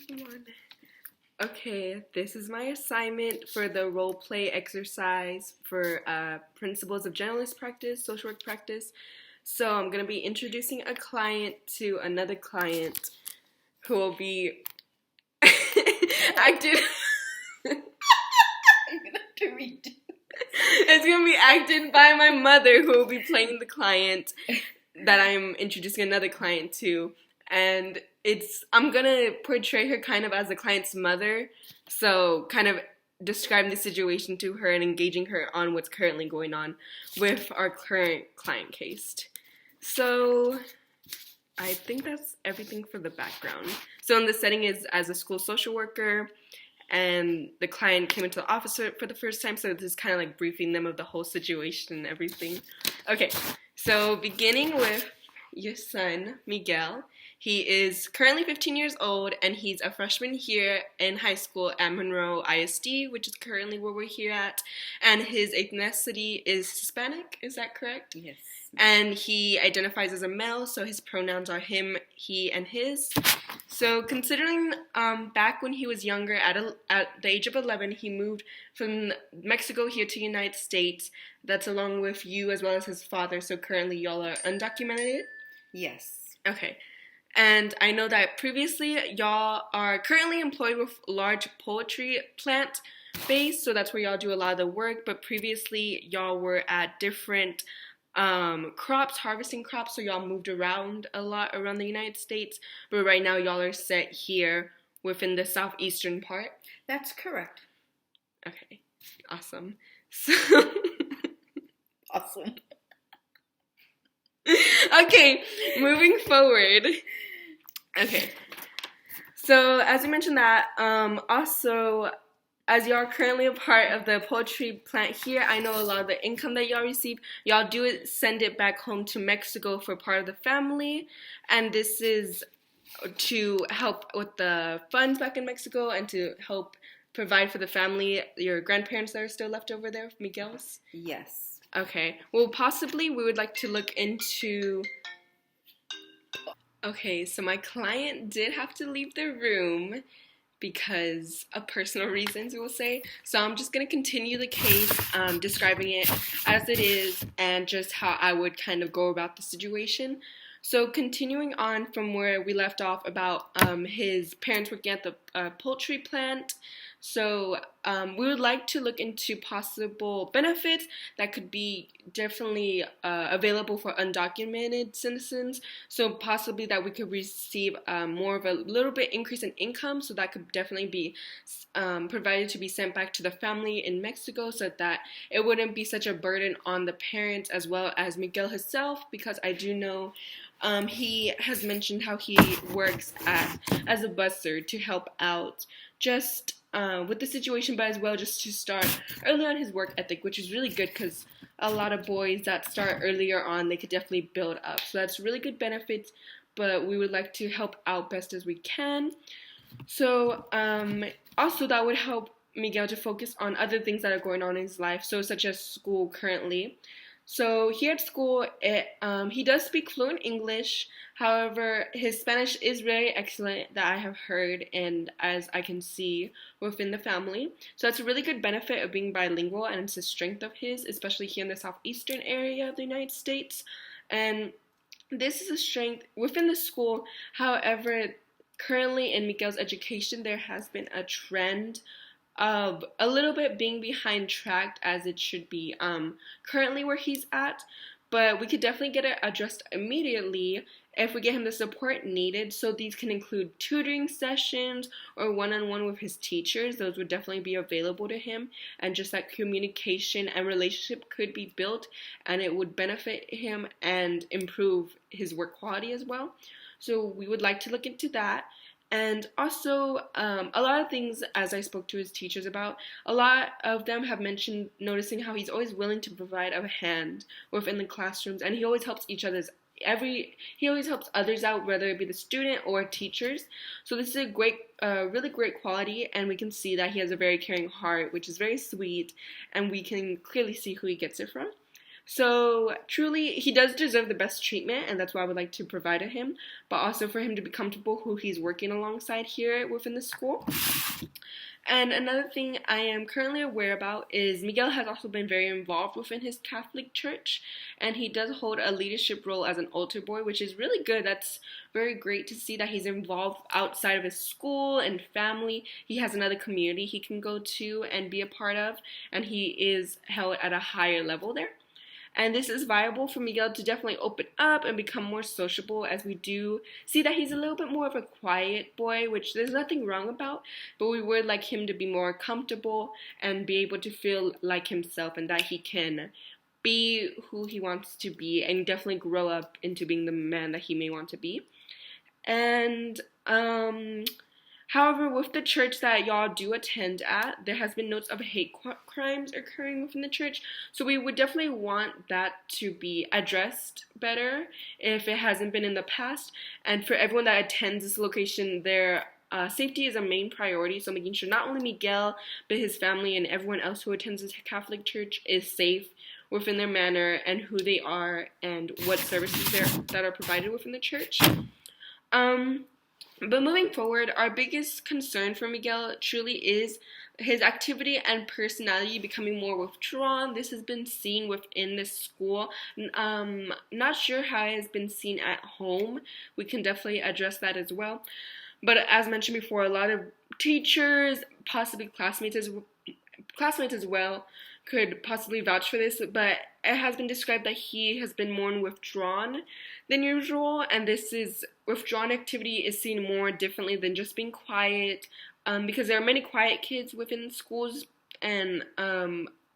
Come on. Okay, this is my assignment for the role play exercise for principles of generalist practice, social work practice. So I'm going to be introducing a client to another client who will be acted. It's going to be acted by my mother, who will be playing the client that I'm introducing another client to. And I'm going to portray her kind of as the client's mother. So kind of describing the situation to her and engaging her on what's currently going on with our current client case. So I think that's everything for the background. So in the setting is as a school social worker, and the client came into the office for the first time, so this is kind of like briefing them of the whole situation and everything. Okay, so beginning with your son, Miguel. He is currently 15 years old, and he's a freshman here in high school at Monroe ISD, which is currently where we're here at, and his ethnicity is Hispanic, is that correct? Yes. And he identifies as a male, so his pronouns are him, he, and his. So considering back when he was younger, at the age of 11, he moved from Mexico here to the United States. That's along with you as well as his father, so currently y'all are undocumented? Yes. Okay. And I know that previously y'all are currently employed with large poultry plant base, so that's where y'all do a lot of the work, but previously y'all were at different harvesting crops, so y'all moved around a lot around the United States, but right now y'all are set here within the southeastern part. That's correct. Okay, awesome. So Awesome. Okay, moving forward. Okay, so as we mentioned that, also, as y'all are currently a part of the poultry plant here, I know a lot of the income that y'all receive, y'all do send it back home to Mexico for part of the family, and this is to help with the funds back in Mexico and to help provide for the family, your grandparents that are still left over there, Miguel's? Yes. Okay, well, possibly we would like to look into... Okay, so my client did have to leave the room because of personal reasons, we will say. So I'm just going to continue the case, describing it as it is and just how I would kind of go about the situation. So continuing on from where we left off about his parents working at the poultry plant. So we would like to look into possible benefits that could be definitely available for undocumented citizens. So possibly that we could receive more of a little bit increase in income. So that could definitely be provided to be sent back to the family in Mexico, so that it wouldn't be such a burden on the parents as well as Miguel himself, because I do know he has mentioned how he works as a busser to help out just with the situation, but as well just to start early on his work ethic, which is really good because a lot of boys that start earlier on, they could definitely build up. So that's really good benefits, but we would like to help out best as we can. So also that would help Miguel to focus on other things that are going on in his life, so such as school currently. So here at school, he does speak fluent English. However, his Spanish is very excellent that I have heard and as I can see within the family. So that's a really good benefit of being bilingual, and it's a strength of his, especially here in the southeastern area of the United States. And this is a strength within the school. However, currently in Miguel's education, there has been a trend of a little bit being behind track as it should be currently where he's at, but we could definitely get it addressed immediately if we get him the support needed. So these can include tutoring sessions or one-on-one with his teachers. Those would definitely be available to him, and just that communication and relationship could be built, and it would benefit him and improve his work quality as well. So we would like to look into that. And also, a lot of things, as I spoke to his teachers about, a lot of them have mentioned noticing how he's always willing to provide a hand within the classrooms, and he always helps he always helps others out, whether it be the student or teachers. So this is a great, really great quality, and we can see that he has a very caring heart, which is very sweet, and we can clearly see who he gets it from. So truly, he does deserve the best treatment, and that's what I would like to provide to him, but also for him to be comfortable who he's working alongside here within the school. And another thing I am currently aware about is Miguel has also been very involved within his Catholic church, and he does hold a leadership role as an altar boy, which is really good. That's very great to see that he's involved outside of his school and family. He has another community he can go to and be a part of, and he is held at a higher level there. And this is viable for Miguel to definitely open up and become more sociable, as we do see that he's a little bit more of a quiet boy, which there's nothing wrong about, but we would like him to be more comfortable and be able to feel like himself, and that he can be who he wants to be and definitely grow up into being the man that he may want to be. And however, with the church that y'all do attend at, there has been notes of hate crimes occurring within the church. So we would definitely want that to be addressed better if it hasn't been in the past. And for everyone that attends this location, their safety is a main priority. So making sure not only Miguel, but his family and everyone else who attends this Catholic church is safe within their manner and who they are and what services that are provided within the church. But moving forward, our biggest concern for Miguel truly is his activity and personality becoming more withdrawn. This has been seen within the school. Not sure how it has been seen at home. We can definitely address that as well. But as mentioned before, a lot of teachers, possibly classmates as well, could possibly vouch for this, but it has been described that he has been more withdrawn than usual, and this is withdrawn activity is seen more differently than just being quiet, because there are many quiet kids within schools, and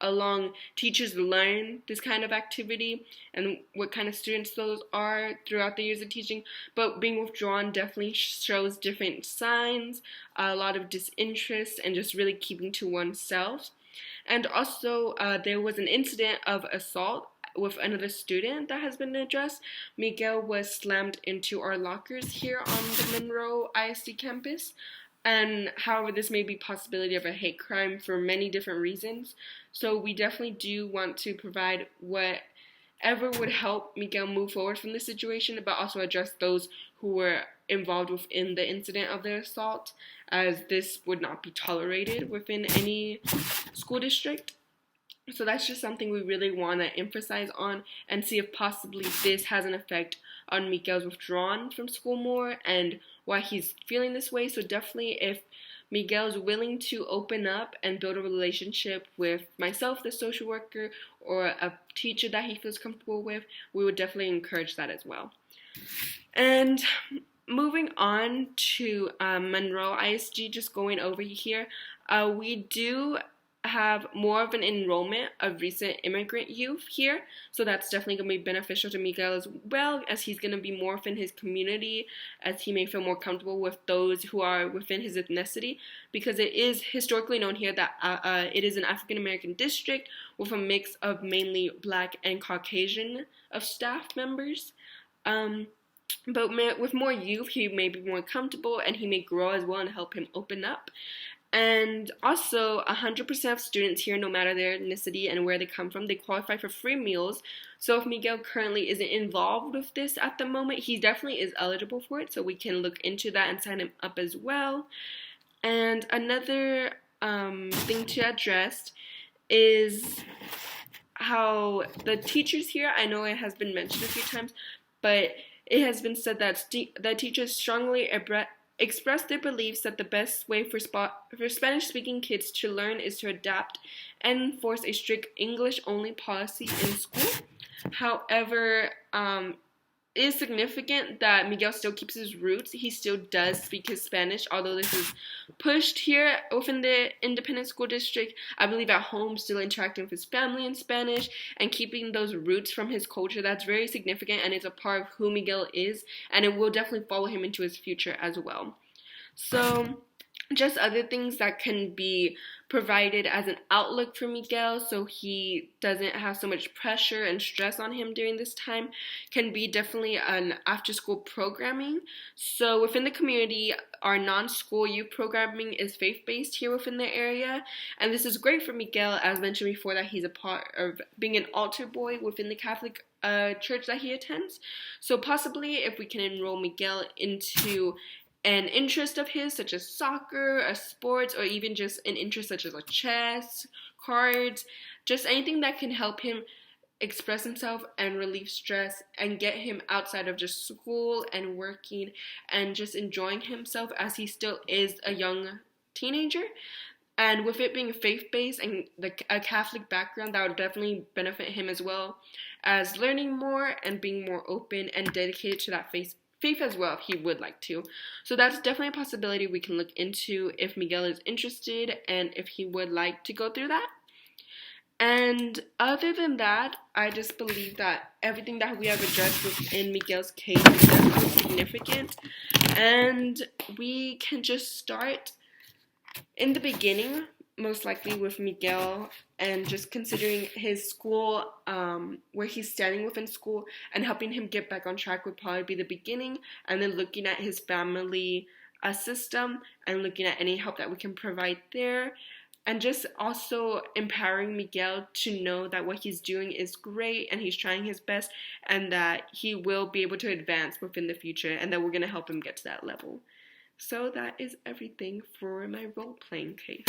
along teachers learn this kind of activity and what kind of students those are throughout the years of teaching. But being withdrawn definitely shows different signs, a lot of disinterest, and just really keeping to oneself. And also, there was an incident of assault with another student that has been addressed. Miguel was slammed into our lockers here on the Monroe ISD campus. And however, this may be possibility of a hate crime for many different reasons. So we definitely do want to provide whatever would help Miguel move forward from this situation, but also address those who were involved within the incident of the assault, as this would not be tolerated within any school district. So that's just something we really want to emphasize on and see if possibly this has an effect on Miguel's withdrawn from school more and why he's feeling this way. So definitely, if Miguel's willing to open up and build a relationship with myself, the social worker, or a teacher that he feels comfortable with, we would definitely encourage that as well. And moving on to Monroe ISD, just going over here, we do have more of an enrollment of recent immigrant youth here, so that's definitely going to be beneficial to Miguel as well, as he's going to be more within his community, as he may feel more comfortable with those who are within his ethnicity, because it is historically known here that it is an African American district with a mix of mainly Black and Caucasian of staff members. But with more youth, he may be more comfortable and he may grow as well and help him open up. And also, 100% of students here, no matter their ethnicity and where they come from, they qualify for free meals. So if Miguel currently isn't involved with this at the moment, he definitely is eligible for it. So we can look into that and sign him up as well. And another thing to address is how the teachers here, I know it has been mentioned a few times, but it has been said that the teachers strongly express their beliefs that the best way for Spanish-speaking kids to learn is to adapt and enforce a strict English-only policy in school. However, it is significant that Miguel still keeps his roots. He still does speak his Spanish, although this is pushed here within the independent school district. I believe at home, still interacting with his family in Spanish and keeping those roots from his culture. That's very significant, and it's a part of who Miguel is, and it will definitely follow him into his future as well. So just other things that can be provided as an outlook for Miguel so he doesn't have so much pressure and stress on him during this time can be definitely an after school programming. So within the community, our non-school youth programming is faith-based here within the area, and this is great for Miguel, as mentioned before, that he's a part of being an altar boy within the Catholic church that he attends. So possibly if we can enroll Miguel into an interest of his, such as soccer, a sports, or even just an interest such as a chess, cards, just anything that can help him express himself and relieve stress and get him outside of just school and working and just enjoying himself as he still is a young teenager. And with it being faith-based and a Catholic background, that would definitely benefit him as well as learning more and being more open and dedicated to that faith as well if he would like to. So that's definitely a possibility we can look into if Miguel is interested and if he would like to go through that. And other than that, I just believe that everything that we have addressed within Miguel's case is definitely significant, and we can just start in the beginning, most likely with Miguel, and just considering his school, where he's standing within school, and helping him get back on track would probably be the beginning, and then looking at his family system and looking at any help that we can provide there, and just also empowering Miguel to know that what he's doing is great and he's trying his best and that he will be able to advance within the future and that we're going to help him get to that level. So that is everything for my role-playing case.